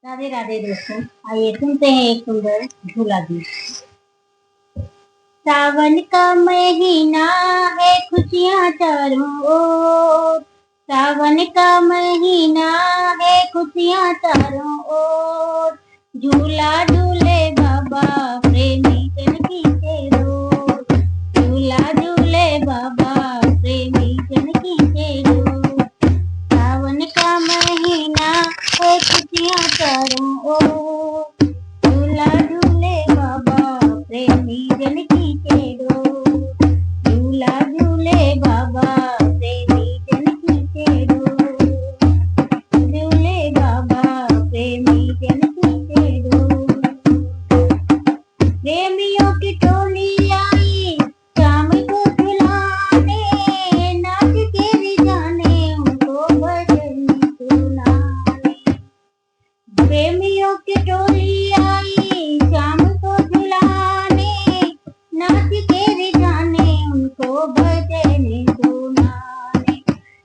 राधे राधे दोस्तों, आइए सुनते हैं एक सुंदर झूला गीत। सावन का महीना है, खुशियाँ चारों ओर। सावन का महीना है, खुशियाँ चारों ओर। झूला झूले बाबा प्रेमी जन की डोर। झूला झूले बाबा प्रेमी जन की डोर। सावन का महीना है, खुशियाँ चारों ओर। झूला झूले बाबा प्रेमी जन की डोर। झूला झूले बाबा प्रेमी जन की डोर। झूले बाबा प्रेमी जन की डोर। प्रेमियों की टोली आई शाम को झुलाने, नाच के रिझाने उनको भजन सुनाने। प्रेमियों की टोली आई शाम को झुलाने, नाच के रिझाने उनको भजन सुनाने।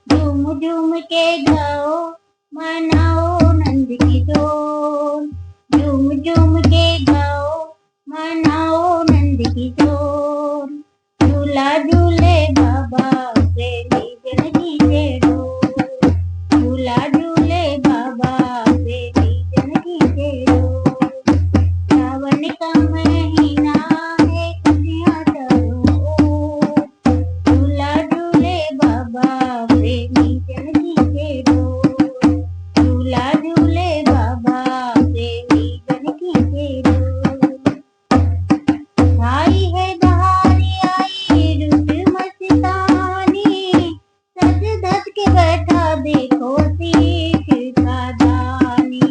झूम झूम के गाओ मनाओ नंद की डोर। झूम झूम के गाओ मनाओ नंद की डोर। झूला झूले बाबा प्रेमी जन की डोर। झूला झूले बाबा प्रेमी जन की डोर। सावन का महीना है, खुशियाँ चारों ओर। झूला झूले बाबा प्रेमी जन की डोर। झूला झूले बाबा प्रेमी जन की डोर। आई है बहारी आई रुत मस्तानी, सज धज के बैठा देखो सीख का दानी।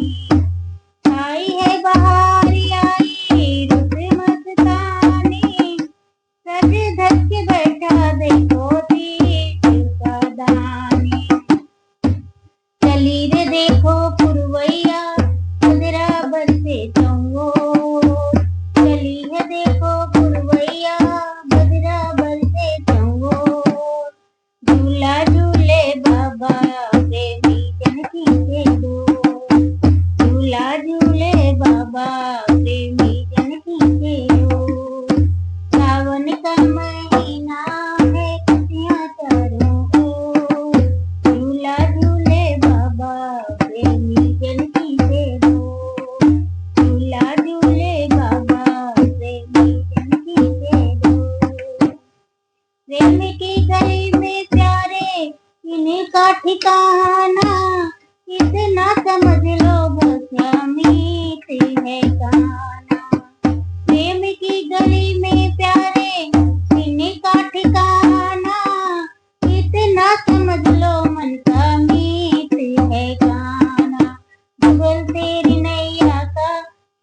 आई है बहारी आई रुत मस्तानी, सज धज के बैठा देखो सीख का दानी। चली रे देखो पुरवैया बदरा बरसे चौओर। चली है देखो पुरवैया बदरा बरसे चौओर। झूला झूले बाबा प्रेमी जन की डोर। झूला झूले बाबा प्रेमी जन की डोर। सावन का महीना है, खुशियाँ चारों ओर। झूला झूले बाबा प्रेमी जन की डोर। झूला झूले बाबा प्रेमी जन की डोर। प्रेम की गली में प्यारे इनका ठिकाना, इतना समझ लो बस मीत है गाना। प्रेम की गली में प्यारे इनका ठिकाना, इतना समझ लो मन का मीत है गाना। जुगल तेरी नैया का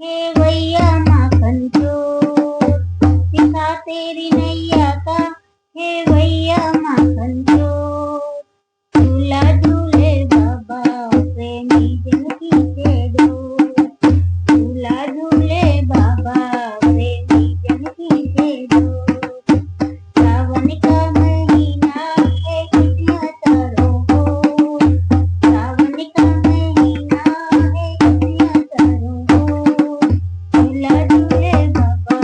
हे भैया माखन चोर। दिखा तेरी नैया का हे भैया माखन चोर। झूला झूले बाबा प्रेमी जन की डोर। झूला झूले बाबा प्रेमी जन की डोर। सावन का महीना है, खुशियाँ चारों ओर। सावन का महीना है, खुशियाँ चारों ओर। झूला झूले बाबा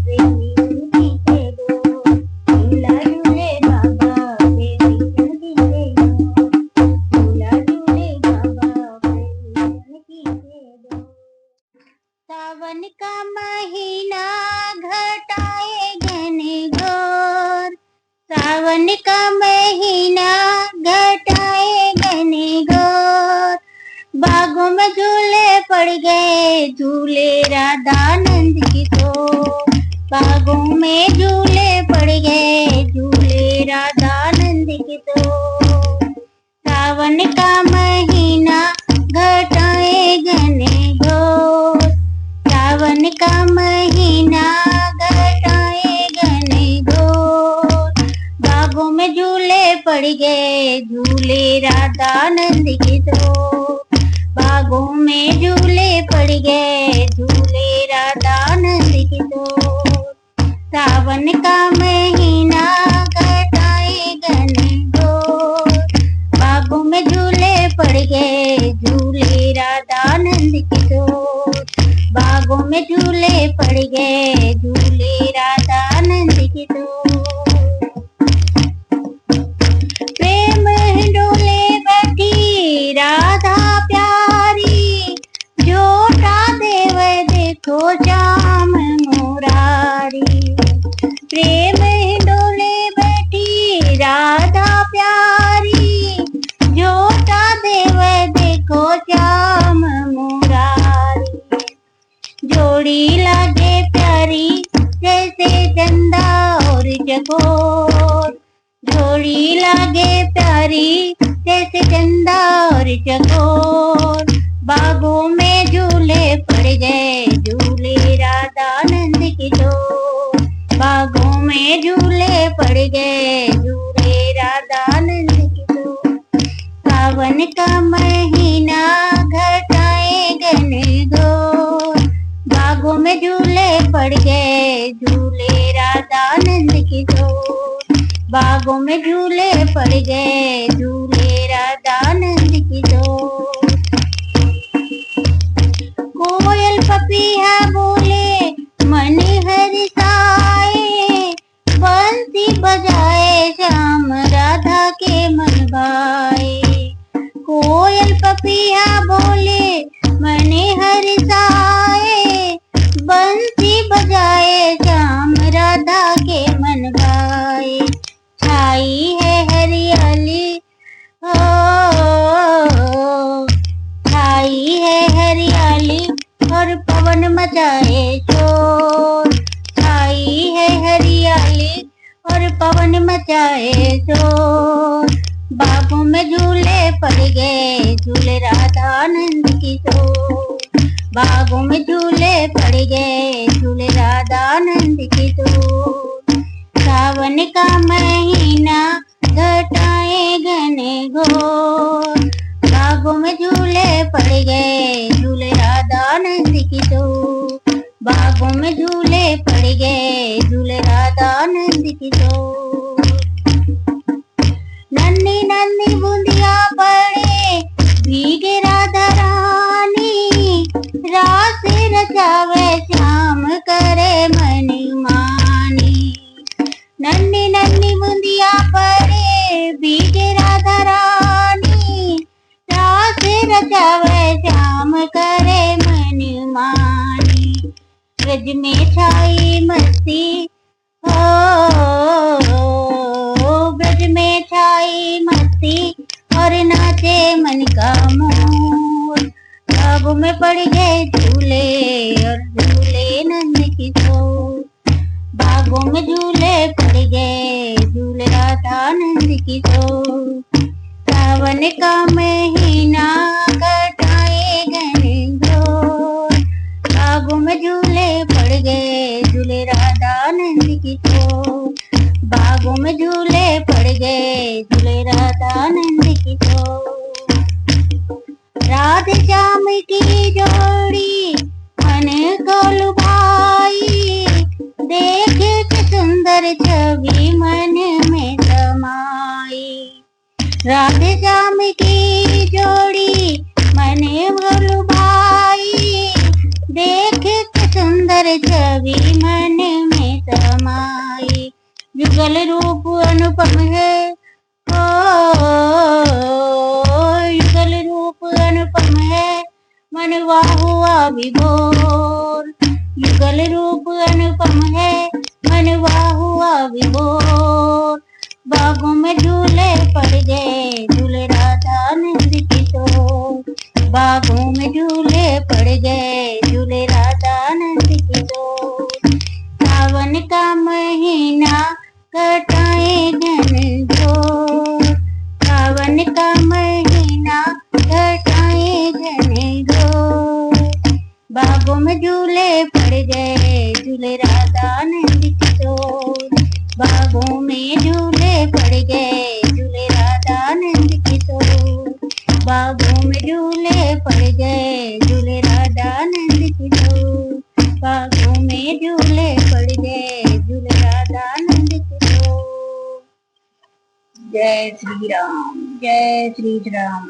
प्रेमी जन की डोर। झूला झूले बाबा प्रेमी जन की डोर। झूला झूले बाबा प्रेमी जन की डोर। सावन का महीना घटाए घने घोर। सावन का महीना घटाए घने घोर। बागों में झूले पड़ गए झूले राधानंद किशोर। बागों में झूले पड़ गए झूले राधानंद किशोर। सावन का महीना घटाए घने घोर। सावन का महीना घटाए घने घोर। बागों में झूले पड़ गए झूले राधानंद किशोर। बागों में झूले पड़ गए झूले राधानंद किशोर। सावन का महीना घटाए घने घोर। बागों में झूले पड़ गए झूले राधानंद किशोर। में झूले पड़ गए, झूले राधा नंद की डोर। प्रेम डोले बैठी राधा प्यारी, जोटा देव देखो श्याम मुरारी। प्रेम डोले बैठी राधा प्यारी, जोटा देव देखो श्याम मुरारी। जोड़ी लागे प्यारी जैसे चंदा और चकोर, जोड़ी लागे प्यारी जैसे चंदा और चकोर। बागों में झूले पड़ गए, झूले राधा नंद की डोर। बागों में झूले पड़ गए, झूले राधा नंद की डोर। सावन का महीना घटाए घनघोर, बागों में झूले पड़ गए, झूले राधा नंद की डोर। बागों में झूले पड़ गए, झूले राधा नंद की डोर। कोयल पपीहा बोले मन हर्षाए, बंसी बजाए श्याम राधा के मन भाए। कोयल पपीहा बोले मन हर्षाए, बंसी बजाए श्याम राधा के मन भाए। छाई है हरियाली हो, छाई है हरियाली और पवन मचाए शोर। छाई है हरियाली और पवन मचाए शोर। बागों में झूले पड़ गए, झूले राधा नंद की डोर। बागों में झूले पड़ गए, झूले राधा नंद की डोर। सावन का महीना घटाए घनघोर, बागों में झूले पड़ गए, झूले राधा नंद की डोर। बागों में झूले पड़ गए, झूले राधा नंद की डोर। नन्ही नन्ही बूंदिया पड़े भीगे राधा रानी, रास रचावे श्याम करे मन मानी। नन्ही नन्ही बूंदिया पड़े भीगे राधा रानी, रास रचावे श्याम करे मन मानी। ब्रज में छाई मस्ती हो, ब्रज में छाई मस्ती और नाचे मन का मोर। बागों में पड़ गए झूले और झूले नंद की डोर। बागों में झूले पड़ गए, झूले राधा नंद की डोर। सावन का महीना घटाए घनघोर, बागों में झूले पड़ गए, झूले राधा नंद की डोर। बागों में झूले पड़ गए, झूले राधा नंद की डोर। राधे श्याम की जोड़ी मन को लुभाई, देख के सुंदर छवि मन में समाई। राधे श्याम की जोड़ी मन को लुभाई, देख के सुंदर छवि मन में समाई। युगल रूप अनुपम है ओ, युगल रूप अनुपम है मनवा हुआ विभोर। युगल रूप अनुपम है मनवा हुआ विभोर। बागों में झूले पड़ गए, झूले राधा नंद की डोर। बागों में झूले पड़ गए, झूले राधा नंद की डोर। सावन का महीना घटाए घनघोर, सावन का महीना घटाए घनघोर। बागों में झूले पड़ गए, झूले राधा नंद की डोर। बागों में झूले पड़ गए, झूले राधा नंद की डोर। बागों में झूले पड़ गए, झूले राधा नंद की डोर। बागों में झूले पड़ गए, झूले राधा नंद की डोर। जय श्री राम, जय श्री राम।